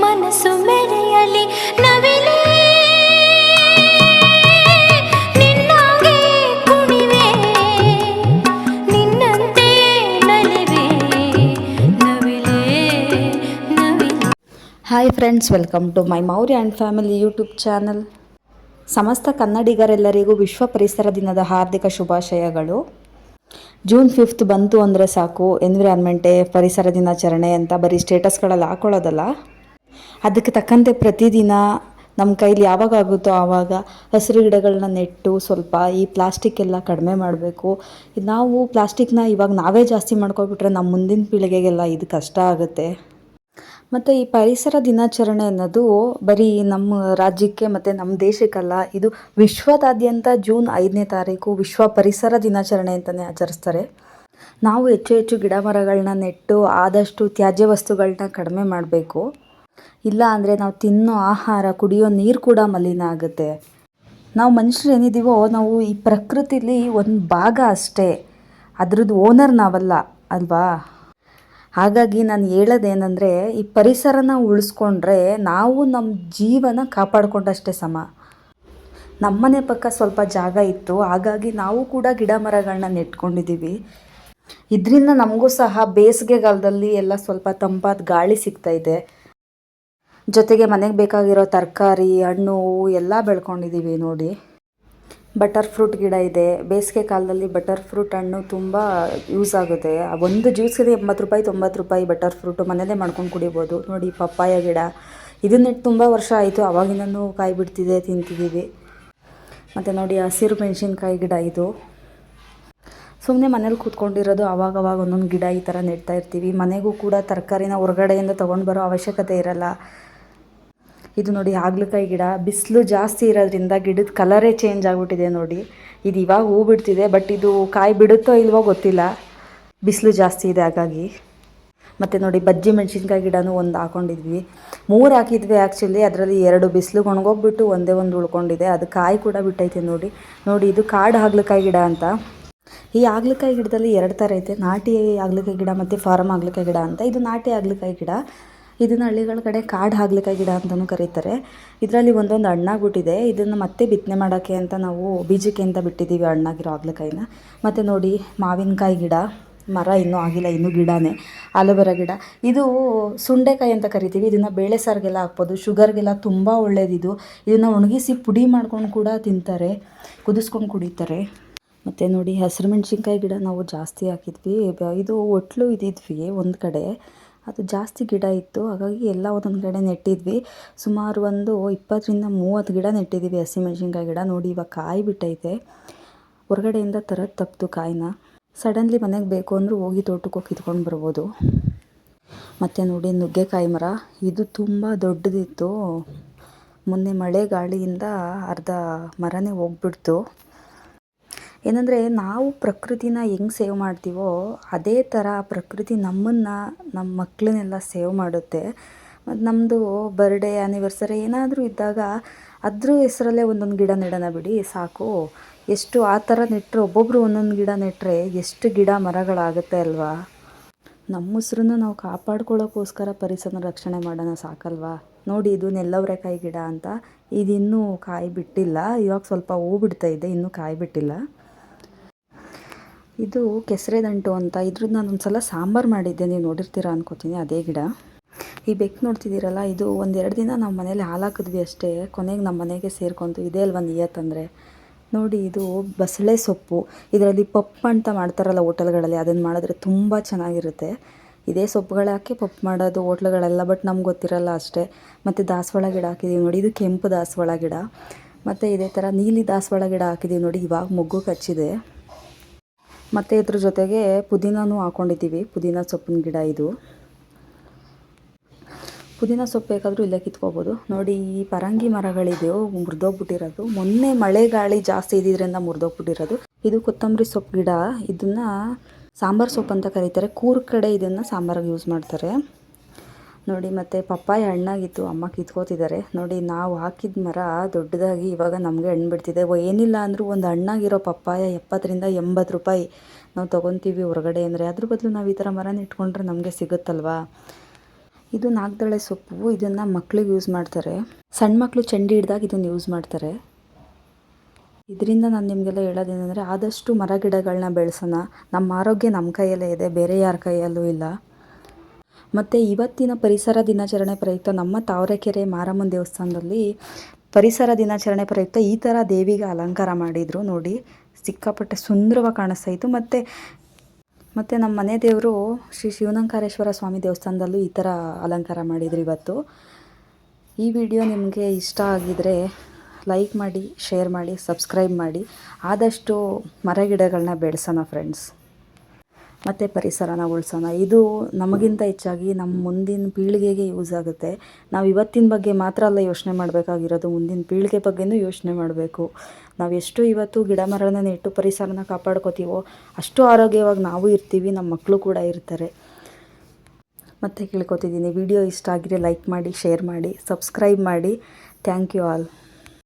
ಮನಸ್ಸು ಮೆರೆಯಲಿ ನವಿಲೇ ನಿನ್ನಾಗೆ ಕುಣಿವೆ ನಿನ್ನಂತೆ ನಲಿವೆ ನವಿಲೇ ನವಿಲೇ. Hi friends, welcome to my Maurya and family YouTube channel. ಸಮಸ್ತ ಕನ್ನಡಿಗರೆಲ್ಲರಿಗೂ ವಿಶ್ವ ಪರಿಸರ ದಿನದ ಹಾರ್ದಿಕ ಶುಭಾಶಯಗಳು. ಜೂನ್ 5 ಬಂತು ಅಂದರೆ ಸಾಕು, ಎನ್ವಿರಾನ್ಮೆಂಟ್ ಡೇ, ಪರಿಸರ ದಿನಾಚರಣೆ ಅಂತ ಬರೀ ಸ್ಟೇಟಸ್ಗಳಲ್ಲಿ ಹಾಕೊಳ್ಳೋದಲ್ಲ. ಅದಕ್ಕೆ ತಕ್ಕಂತೆ ಪ್ರತಿದಿನ ನಮ್ಮ ಕೈಲಿ ಯಾವಾಗ ಆಗುತ್ತೋ ಆವಾಗ ಹಸಿರು ಗಿಡಗಳನ್ನ ನೆಟ್ಟು ಸ್ವಲ್ಪ ಈ ಪ್ಲಾಸ್ಟಿಕ್ ಎಲ್ಲ ಕಡಿಮೆ ಮಾಡಬೇಕು. ನಾವು ಪ್ಲಾಸ್ಟಿಕ್ನ ಇವಾಗ ನಾವೇ ಜಾಸ್ತಿ ಮಾಡ್ಕೊಬಿಟ್ರೆ ನಮ್ಮ ಮುಂದಿನ ಪೀಳಿಗೆಗೆಲ್ಲ ಇದು ಕಷ್ಟ ಆಗುತ್ತೆ. ಮತ್ತು ಈ ಪರಿಸರ ದಿನಾಚರಣೆ ಅನ್ನೋದು ಬರೀ ನಮ್ಮ ರಾಜ್ಯಕ್ಕೆ ಮತ್ತು ನಮ್ಮ ದೇಶಕ್ಕಲ್ಲ, ಇದು ವಿಶ್ವದಾದ್ಯಂತ ಜೂನ್ 5ನೇ ತಾರೀಕು ವಿಶ್ವ ಪರಿಸರ ದಿನಾಚರಣೆ ಅಂತಲೇ ಆಚರಿಸ್ತಾರೆ. ನಾವು ಹೆಚ್ಚು ಹೆಚ್ಚು ಗಿಡ ಮರಗಳನ್ನ ನೆಟ್ಟು ಆದಷ್ಟು ತ್ಯಾಜ್ಯ ವಸ್ತುಗಳನ್ನ ಕಡಿಮೆ ಮಾಡಬೇಕು. ಇಲ್ಲ ಅಂದರೆ ನಾವು ತಿನ್ನೋ ಆಹಾರ, ಕುಡಿಯೋ ನೀರು ಕೂಡ ಮಲಿನ ಆಗುತ್ತೆ. ನಾವು ಮನುಷ್ಯರು ಏನಿದ್ದೀವೋ ನಾವು ಈ ಪ್ರಕೃತಿಲಿ ಒಂದು ಭಾಗ ಅಷ್ಟೇ, ಅದ್ರದ್ದು ಓನರ್ ನಾವಲ್ಲ ಅಲ್ವಾ. ಹಾಗಾಗಿ ನಾನು ಹೇಳೋದೇನೆಂದರೆ, ಈ ಪರಿಸರನ ಉಳಿಸ್ಕೊಂಡ್ರೆ ನಾವು ನಮ್ಮ ಜೀವನ ಕಾಪಾಡಿಕೊಂಡಷ್ಟೇ ಸಮ. ನಮ್ಮನೆ ಪಕ್ಕ ಸ್ವಲ್ಪ ಜಾಗ ಇತ್ತು, ಹಾಗಾಗಿ ನಾವು ಕೂಡ ಗಿಡ ಮರಗಳನ್ನ ನೆಟ್ಕೊಂಡಿದ್ದೀವಿ. ಇದರಿಂದ ನಮಗೂ ಸಹ ಬೇಸಿಗೆಗಾಲದಲ್ಲಿ ಎಲ್ಲ ಸ್ವಲ್ಪ ತಂಪಾದ ಗಾಳಿ ಸಿಗ್ತಾಯಿದೆ. ಜೊತೆಗೆ ಮನೆಗೆ ಬೇಕಾಗಿರೋ ತರಕಾರಿ, ಹಣ್ಣು ಎಲ್ಲ ಬೆಳ್ಕೊಂಡಿದ್ದೀವಿ. ನೋಡಿ, ಬಟರ್ ಫ್ರೂಟ್ ಗಿಡ ಇದೆ. ಬೇಸಿಗೆ ಕಾಲದಲ್ಲಿ ಬಟರ್ ಫ್ರೂಟ್ ಹಣ್ಣು ತುಂಬ ಯೂಸ್ ಆಗುತ್ತೆ. ಒಂದು ಜ್ಯೂಸ್ಗೆ 80 ರೂಪಾಯಿ 90 ರೂಪಾಯಿ ಬಟರ್ ಫ್ರೂಟು ಮನೆಯಲ್ಲೇ ಮಾಡ್ಕೊಂಡು ಕುಡಿಬೋದು. ನೋಡಿ, ಪಪ್ಪಾಯ ಗಿಡ ಇದನ್ನಿಟ್ಟು ತುಂಬ ವರ್ಷ ಆಯಿತು, ಆವಾಗಿನೂ ಕಾಯಿ ಬಿಡ್ತಿದೆ, ತಿಂತಿದ್ದೀವಿ. ಮತ್ತು ನೋಡಿ, ಹಸಿರು ಮೆಣಸಿನ್ಕಾಯಿ ಗಿಡ ಇದು. ಸುಮ್ಮನೆ ಮನೇಲಿ ಕೂತ್ಕೊಂಡಿರೋದು, ಆವಾಗವಾಗ ಒಂದೊಂದು ಗಿಡ ಈ ಥರ ನೆಡ್ತಾ ಇರ್ತೀವಿ. ಮನೆಗೂ ಕೂಡ ತರಕಾರಿನ ಹೊರಗಡೆಯಿಂದ ತೊಗೊಂಡು ಬರೋ ಅವಶ್ಯಕತೆ ಇರಲ್ಲ. ಇದು ನೋಡಿ, ಹಾಗಲಕಾಯಿ ಗಿಡ. ಬಿಸಿಲು ಜಾಸ್ತಿ ಇರೋದ್ರಿಂದ ಗಿಡದ ಕಲರೇ ಚೇಂಜ್ ಆಗಿಬಿಟ್ಟಿದೆ. ನೋಡಿ, ಇದು ಇವಾಗ ಹೂ ಬಿಡ್ತಿದೆ, ಬಟ್ ಇದು ಕಾಯಿ ಬಿಡುತ್ತೋ ಇಲ್ವೋ ಗೊತ್ತಿಲ್ಲ, ಬಿಸಿಲು ಜಾಸ್ತಿ ಇದೆ ಹಾಗಾಗಿ. ಮತ್ತು ನೋಡಿ, ಬಜ್ಜಿ ಮೆಣಸಿನ್ಕಾಯಿ ಗಿಡನೂ ಒಂದು ಹಾಕೊಂಡಿದ್ವಿ. 3 ಹಾಕಿದ್ವಿ ಆ್ಯಕ್ಚುಲಿ. ಅದರಲ್ಲಿ 2 ಬಿಸಿಲಿಗೆ ಒಣಗೋಗ್ಬಿಟ್ಟು ಒಂದೇ ಒಂದು ಉಳ್ಕೊಂಡಿದೆ. ಅದು ಕಾಯಿ ಕೂಡ ಬಿಟ್ಟೈತೆ. ನೋಡಿ, ಇದು ಕಾಡು ಹಾಗಲಕಾಯಿ ಗಿಡ ಅಂತ. ಈ ಹಾಗಲಕಾಯಿ ಗಿಡದಲ್ಲಿ 2 ಥರ ಐತೆ, ನಾಟಿ ಹಾಗಲಕಾಯಿ ಗಿಡ ಮತ್ತು ಫಾರಮ್ ಹಾಗಲಕಾಯಿ ಗಿಡ ಅಂತ. ಇದು ನಾಟಿ ಹಾಗಲಕಾಯಿ ಗಿಡ. ಇದನ್ನು ಹಳ್ಳಿಗಳ ಕಡೆ ಕಾಡು ಹಾಗಲಕಾಯಿ ಗಿಡ ಅಂತಲೂ ಕರೀತಾರೆ. ಇದರಲ್ಲಿ ಒಂದೊಂದು ಹಣ್ಣಾಗ್ಬಿಟ್ಟಿದೆ. ಇದನ್ನು ಮತ್ತೆ ಬಿತ್ತನೆ ಮಾಡೋಕ್ಕೆ ಅಂತ ನಾವು ಬೀಜಕ್ಕೆ ಅಂತ ಬಿಟ್ಟಿದ್ದೀವಿ ಹಣ್ಣಾಗಿರೋ ಹಾಗಲಕಾಯಿನ. ಮತ್ತು ನೋಡಿ, ಮಾವಿನಕಾಯಿ ಗಿಡ. ಮರ ಇನ್ನೂ ಆಗಿಲ್ಲ, ಇನ್ನೂ ಗಿಡನೇ. ಆಲೋವೆರಾ ಗಿಡ. ಇದು ಸುಂಡೆಕಾಯಿ ಅಂತ ಕರಿತೀವಿ. ಇದನ್ನು ಬೇಳೆ ಸಾರಿಗೆಲ್ಲ ಹಾಕ್ಬೋದು. ಶುಗರ್ಗೆಲ್ಲ ತುಂಬ ಒಳ್ಳೆಯದಿದು. ಇದನ್ನು ಒಣಗಿಸಿ ಪುಡಿ ಮಾಡ್ಕೊಂಡು ಕೂಡ ತಿಂತಾರೆ, ಕುದಿಸ್ಕೊಂಡು ಕುಡಿತಾರೆ. ಮತ್ತು ನೋಡಿ, ಹಸಿರು ಮೆಣಸಿನ್ಕಾಯಿ ಗಿಡ ನಾವು ಜಾಸ್ತಿ ಹಾಕಿದ್ವಿ. ಇದು ಒಟ್ಲು ಇದ್ದಿದ್ವಿ ಒಂದು ಕಡೆ, ಅದು ಜಾಸ್ತಿ ಗಿಡ ಇತ್ತು, ಹಾಗಾಗಿ ಎಲ್ಲ ಒಂದೊಂದು ಕಡೆ ನೆಟ್ಟಿದ್ವಿ. ಸುಮಾರು ಒಂದು 20ರಿಂದ 30 ಗಿಡ ನೆಟ್ಟಿದ್ದೀವಿ ಹಸಿಮೆಣ್ಸಿನ್ಕಾಯಿ ಗಿಡ. ನೋಡಿ, ಇವಾಗ ಕಾಯಿ ಬಿಟ್ಟೈತೆ. ಹೊರಗಡೆಯಿಂದ ತರೋದು ತಪ್ಪಿತು ಕಾಯಿನ. ಸಡನ್ಲಿ ಮನೆಗೆ ಬೇಕು ಅಂದರೂ ಹೋಗಿ ತೋಟಕ್ಕೆ ಹೋಗಿ ಕಿತ್ಕೊಂಡು ಬರ್ಬೋದು. ಮತ್ತು ನೋಡಿ, ನುಗ್ಗೆಕಾಯಿ ಮರ. ಇದು ತುಂಬ ದೊಡ್ಡದಿತ್ತು. ಮೊನ್ನೆ ಮಳೆ ಗಾಳಿಯಿಂದ ಅರ್ಧ ಮರನೇ ಹೋಗ್ಬಿಡ್ತು. ಏನಂದರೆ, ನಾವು ಪ್ರಕೃತಿನ ಹೆಂಗೆ ಸೇವ್ ಮಾಡ್ತೀವೋ ಅದೇ ಥರ ಪ್ರಕೃತಿ ನಮ್ಮನ್ನು, ನಮ್ಮ ಮಕ್ಕಳನ್ನೆಲ್ಲ ಸೇವ್ ಮಾಡುತ್ತೆ. ಮತ್ತು ನಮ್ಮದು ಬರ್ಡೇ, ಆ್ಯನಿವರ್ಸರಿ ಏನಾದರೂ ಇದ್ದಾಗ ಅದ್ರ ಹೆಸರಲ್ಲೇ ಒಂದೊಂದು ಗಿಡ ನೆಡೋಣ ಬಿಡಿ, ಸಾಕು. ಎಷ್ಟು ಆ ಥರ ನೆಟ್ಟರೆ, ಒಬ್ಬೊಬ್ಬರು ಒಂದೊಂದು ಗಿಡ ನೆಟ್ಟರೆ ಎಷ್ಟು ಗಿಡ ಮರಗಳಾಗುತ್ತೆ ಅಲ್ವಾ. ನಮ್ಮ ಉಸಿರನ್ನ ನಾವು ಕಾಪಾಡ್ಕೊಳ್ಳೋಕ್ಕೋಸ್ಕರ ಪರಿಸರ ರಕ್ಷಣೆ ಮಾಡೋಣ, ಸಾಕಲ್ವಾ. ನೋಡಿ, ಇದು ನೆಲ್ಲವರೆಕಾಯಿ ಗಿಡ ಅಂತ. ಇದು ಇನ್ನೂ ಕಾಯಿ ಬಿಟ್ಟಿಲ್ಲ, ಇವಾಗ ಸ್ವಲ್ಪ ಹೂ ಬಿಡ್ತಾ ಇದೆ, ಇನ್ನೂ ಕಾಯಿ ಬಿಟ್ಟಿಲ್ಲ. ಇದು ಕೆಸರೆ ದಂಟು ಅಂತ. ಇದ್ರದ್ದು ನಾನು ಒಂದು ಸಲ ಸಾಂಬಾರು ಮಾಡಿದ್ದೆ, ನೀವು ನೋಡಿರ್ತೀರ ಅನ್ಕೋತೀನಿ. ಅದೇ ಗಿಡ. ಈ ಬೆಕ್ಕು ನೋಡ್ತಿದ್ದೀರಲ್ಲ, ಇದು 1-2 ದಿನ ನಾವು ಮನೇಲಿ ಹಾಲು ಹಾಕಿದ್ವಿ ಅಷ್ಟೇ, ಕೊನೆಗೆ ನಮ್ಮ ಮನೆಗೆ ಸೇರ್ಕೊಂತು. ಇದೇ ಅಲ್ವ ನಿಯತ್ತಂದರೆ. ನೋಡಿ, ಇದು ಬಸಳೆ ಸೊಪ್ಪು. ಇದರಲ್ಲಿ ಪಪ್ಪು ಅಂತ ಮಾಡ್ತಾರಲ್ಲ ಹೋಟೆಲ್ಗಳಲ್ಲಿ, ಅದನ್ನು ಮಾಡಿದ್ರೆ ತುಂಬ ಚೆನ್ನಾಗಿರುತ್ತೆ. ಇದೇ ಸೊಪ್ಪುಗಳು ಹಾಕಿ ಪಪ್ಪು ಮಾಡೋದು ಹೋಟ್ಲುಗಳೆಲ್ಲ, ಬಟ್ ನಮ್ಗೆ ಗೊತ್ತಿರಲ್ಲ ಅಷ್ಟೇ. ಮತ್ತು ದಾಸವಾಳ ಗಿಡ ಹಾಕಿದ್ದೀವಿ ನೋಡಿ, ಇದು ಕೆಂಪು ದಾಸವಾಳ ಗಿಡ. ಮತ್ತು ಇದೇ ಥರ ನೀಲಿ ದಾಸವಾಳ ಗಿಡ ಹಾಕಿದ್ದೀವಿ ನೋಡಿ, ಇವಾಗ ಮೊಗ್ಗು ಕಚ್ಚಿದೆ. ಮತ್ತು ಇದ್ರ ಜೊತೆಗೆ ಪುದೀನೂ ಹಾಕ್ಕೊಂಡಿದ್ದೀವಿ. ಪುದೀನ ಸೊಪ್ಪಿನ ಗಿಡ ಇದು. ಪುದೀನ ಸೊಪ್ಪು ಬೇಕಾದರೂ ಇಲ್ಲೇ ಕಿತ್ಕೋಬೋದು. ನೋಡಿ, ಈ ಪರಂಗಿ ಮರಗಳಿದೆಯೋ ಮುರಿದೋಗ್ಬಿಟ್ಟಿರೋದು, ಮೊನ್ನೆ ಮಳೆ ಗಾಳಿ ಜಾಸ್ತಿ ಇದ್ದಿದ್ದರಿಂದ ಮುರಿದೋಗ್ಬಿಟ್ಟಿರೋದು. ಇದು ಕೊತ್ತಂಬರಿ ಸೊಪ್ಪು ಗಿಡ. ಇದನ್ನು ಸಾಂಬಾರು ಸೊಪ್ಪು ಅಂತ ಕರೀತಾರೆ. ಕೂರ್ಗ್ ಕಡೆ ಇದನ್ನು ಸಾಂಬಾರಿಗೆ ಯೂಸ್ ಮಾಡ್ತಾರೆ ನೋಡಿ. ಮತ್ತು ಪಪ್ಪಾಯ ಹಣ್ಣಾಗಿತ್ತು, ಅಮ್ಮ ಕಿತ್ಕೋತಿದ್ದಾರೆ ನೋಡಿ. ನಾವು ಹಾಕಿದ ಮರ ದೊಡ್ಡದಾಗಿ ಇವಾಗ ನಮಗೆ ಹಣ್ಣು ಬಿಡ್ತಿದೆ. ಏನಿಲ್ಲ ಅಂದರೂ ಒಂದು ಹಣ್ಣಾಗಿರೋ ಪಪ್ಪಾಯ 70ರಿಂದ 80 ರೂಪಾಯಿ ನಾವು ತೊಗೊತೀವಿ ಹೊರಗಡೆ ಅಂದರೆ. ಅದ್ರ ಬದಲು ನಾವು ಈ ಥರ ಮರ ನೆಟ್ಕೊಂಡ್ರೆ ನಮಗೆ ಸಿಗುತ್ತಲ್ವಾ. ಇದು ನಾಗದಳೆ ಸೊಪ್ಪು. ಇದನ್ನು ಮಕ್ಳಿಗೆ ಯೂಸ್ ಮಾಡ್ತಾರೆ. ಸಣ್ಣ ಮಕ್ಕಳು ಚಂಡಿ ಹಿಡ್ದಾಗ ಇದನ್ನು ಯೂಸ್ ಮಾಡ್ತಾರೆ. ಇದರಿಂದ ನಾನು ನಿಮಗೆಲ್ಲ ಹೇಳೋದೇನೆಂದರೆ ಆದಷ್ಟು ಮರ ಗಿಡಗಳನ್ನ ಬೆಳೆಸೋಣ. ನಮ್ಮ ಆರೋಗ್ಯ ನಮ್ಮ ಕೈಯಲ್ಲೇ ಇದೆ, ಬೇರೆ ಯಾರ ಕೈಯಲ್ಲೂ ಇಲ್ಲ. ಮತ್ತು ಇವತ್ತಿನ ಪರಿಸರ ದಿನಾಚರಣೆ ಪ್ರಯುಕ್ತ ನಮ್ಮ ತಾವರೆಕೆರೆ ಮಾರಮ್ಮನ ದೇವಸ್ಥಾನದಲ್ಲಿ ಪರಿಸರ ದಿನಾಚರಣೆ ಪ್ರಯುಕ್ತ ಈ ಥರ ದೇವಿಗೆ ಅಲಂಕಾರ ಮಾಡಿದರು. ನೋಡಿ, ಸಿಕ್ಕಾಪಟ್ಟೆ ಸುಂದರವಾಗಿ ಕಾಣಿಸ್ತಾ ಇತ್ತು. ಮತ್ತು ನಮ್ಮ ಮನೆ ದೇವರು ಶ್ರೀ ಶಿವನಂಕಾರೇಶ್ವರ ಸ್ವಾಮಿ ದೇವಸ್ಥಾನದಲ್ಲೂ ಈ ಥರ ಅಲಂಕಾರ ಮಾಡಿದ್ರು ಇವತ್ತು. ಈ ವಿಡಿಯೋ ನಿಮಗೆ ಇಷ್ಟ ಆಗಿದರೆ ಲೈಕ್ ಮಾಡಿ, ಶೇರ್ ಮಾಡಿ, ಸಬ್ಸ್ಕ್ರೈಬ್ ಮಾಡಿ. ಆದಷ್ಟು ಮರ ಗಿಡಗಳನ್ನ ಬೆಳೆಸೋಣ ಫ್ರೆಂಡ್ಸ್, ಮತ್ತು ಪರಿಸರನ ಉಳಿಸೋಣ. ಇದು ನಮಗಿಂತ ಹೆಚ್ಚಾಗಿ ನಮ್ಮ ಮುಂದಿನ ಪೀಳಿಗೆಗೆ ಯೂಸ್ ಆಗುತ್ತೆ. ನಾವು ಇವತ್ತಿನ ಬಗ್ಗೆ ಮಾತ್ರ ಅಲ್ಲ ಯೋಚನೆ ಮಾಡಬೇಕಾಗಿರೋದು, ಮುಂದಿನ ಪೀಳಿಗೆ ಬಗ್ಗೆನೂ ಯೋಚನೆ ಮಾಡಬೇಕು. ನಾವು ಎಷ್ಟು ಇವತ್ತು ಗಿಡ ಮರನ ನೆಟ್ಟು ಪರಿಸರನ ಕಾಪಾಡ್ಕೋತೀವೋ ಅಷ್ಟು ಆರೋಗ್ಯವಾಗಿ ನಾವು ಇರ್ತೀವಿ, ನಮ್ಮ ಮಕ್ಕಳು ಕೂಡ ಇರ್ತಾರೆ. ಮತ್ತು ಕೇಳ್ಕೊತಿದ್ದೀನಿ, ವಿಡಿಯೋ ಇಷ್ಟ ಆಗಿದ್ರೆ ಲೈಕ್ ಮಾಡಿ, ಶೇರ್ ಮಾಡಿ, ಸಬ್ಸ್ಕ್ರೈಬ್ ಮಾಡಿ. Thank you all.